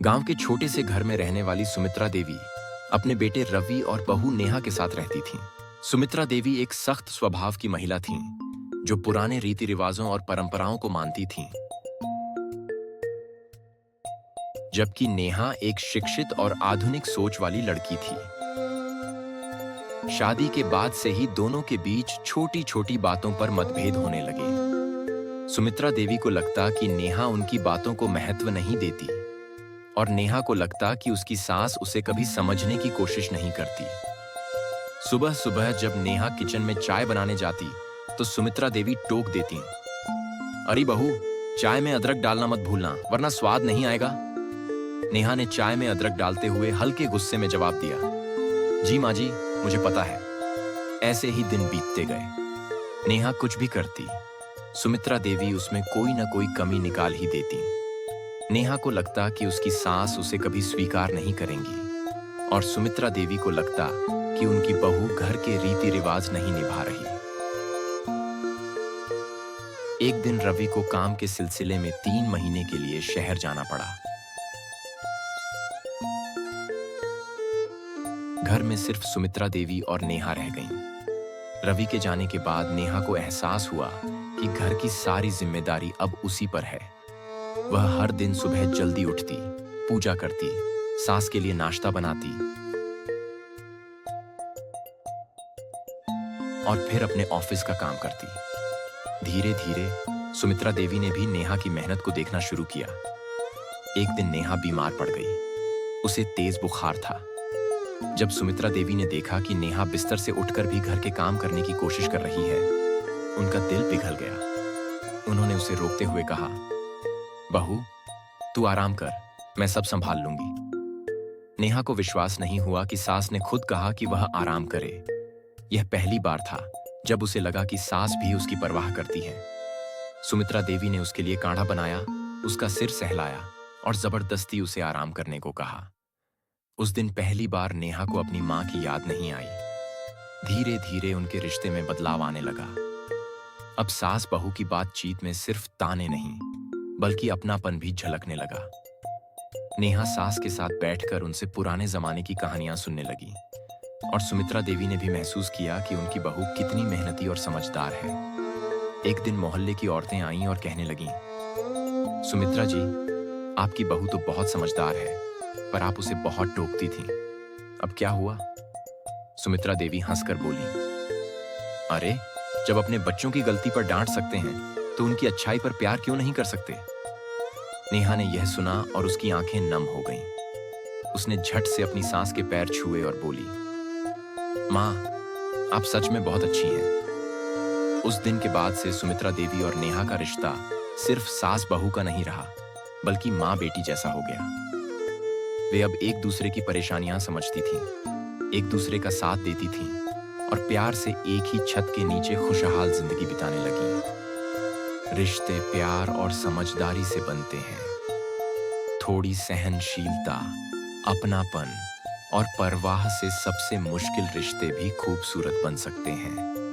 गांव के छोटे से घर में रहने वाली सुमित्रा देवी अपने बेटे रवि और बहू नेहा के साथ रहती थीं। सुमित्रा देवी एक सख्त स्वभाव की महिला थीं, जो पुराने रीति रिवाजों और परंपराओं को मानती थीं, जबकि नेहा एक शिक्षित और आधुनिक सोच वाली लड़की थी। शादी के बाद से ही दोनों के बीच छोटी छोटी बातों पर मतभेद होने लगे। सुमित्रा देवी को लगता कि नेहा उनकी बातों को महत्व नहीं देती और नेहा को लगता कि उसकी सास उसे कभी समझने की कोशिश नहीं करती। सुबह सुबह जब नेहा किचन में चाय बनाने जाती तो सुमित्रा देवी टोक देती, अरे बहू, चाय में अदरक डालना मत भूलना वरना स्वाद नहीं आएगा। नेहा ने चाय में अदरक डालते हुए हल्के गुस्से में जवाब दिया, जी माँ जी, मुझे पता है। ऐसे ही दिन बीतते गए। नेहा कुछ भी करती, सुमित्रा देवी उसमें कोई ना कोई कमी निकाल ही देती। नेहा को लगता कि उसकी सास उसे कभी स्वीकार नहीं करेंगी और सुमित्रा देवी को लगता कि उनकी बहू घर के रीति रिवाज नहीं निभा रही। एक दिन रवि को काम के सिलसिले में 3 महीने के लिए शहर जाना पड़ा। घर में सिर्फ सुमित्रा देवी और नेहा रह गईं। रवि के जाने के बाद नेहा को एहसास हुआ कि घर की सारी जिम्मेदारी अब उसी पर है। वह हर दिन सुबह जल्दी उठती, पूजा करती, सास के लिए नाश्ता बनाती और फिर अपने ऑफिस का काम करती। धीरे धीरे सुमित्रा देवी ने भी नेहा की मेहनत को देखना शुरू किया। एक दिन नेहा बीमार पड़ गई। उसे तेज बुखार था। जब सुमित्रा देवी ने देखा कि नेहा बिस्तर से उठकर भी घर के काम करने की कोशिश कर रही है, उनका दिल पिघल गया। उन्होंने उसे रोकते हुए कहा, बहू, तू आराम कर, मैं सब संभाल लूंगी। नेहा को विश्वास नहीं हुआ कि सास ने खुद कहा कि वह आराम करे। यह पहली बार था जब उसे लगा कि सास भी उसकी परवाह करती है। सुमित्रा देवी ने उसके लिए काढ़ा बनाया, उसका सिर सहलाया और जबरदस्ती उसे आराम करने को कहा। उस दिन पहली बार नेहा को अपनी मां की याद नहीं आई। धीरे धीरे उनके रिश्ते में बदलाव आने लगा। अब सास बहू की बातचीत में सिर्फ ताने नहीं, बल्कि अपनापन भी झलकने लगा। नेहा सास के साथ बैठकर उनसे पुराने जमाने की कहानियां सुनने लगी और सुमित्रा देवी ने भी महसूस किया कि उनकी बहू कितनी मेहनती और समझदार है। एक दिन मोहल्ले की औरतें आईं और कहने लगीं, सुमित्रा जी, आपकी बहू तो बहुत समझदार है, पर आप उसे बहुत टोकती थीं। अब क्या हुआ? सुमित्रा देवी हंसकर बोली, अरे, जब अपने बच्चों की गलती पर डांट सकते हैं तो उनकी अच्छाई पर प्यार क्यों नहीं कर सकते? नेहा ने यह सुना और उसकी आंखें नम हो गईं। उसने झट से अपनी सास के पैर छुए और बोली, मां, आप सच में बहुत अच्छी हैं। उस दिन के बाद से सुमित्रा देवी और नेहा का रिश्ता सिर्फ सास बहू का नहीं रहा, बल्कि मां बेटी जैसा हो गया। वे अब एक दूसरे की परेशानियां समझती थीं, एक दूसरे का साथ देती थीं और प्यार से एक ही छत के नीचे खुशहाल जिंदगी बिताने लगीं। रिश्ते प्यार और समझदारी से बनते हैं। थोड़ी सहनशीलता, अपनापन और परवाह से सबसे मुश्किल रिश्ते भी खूबसूरत बन सकते हैं।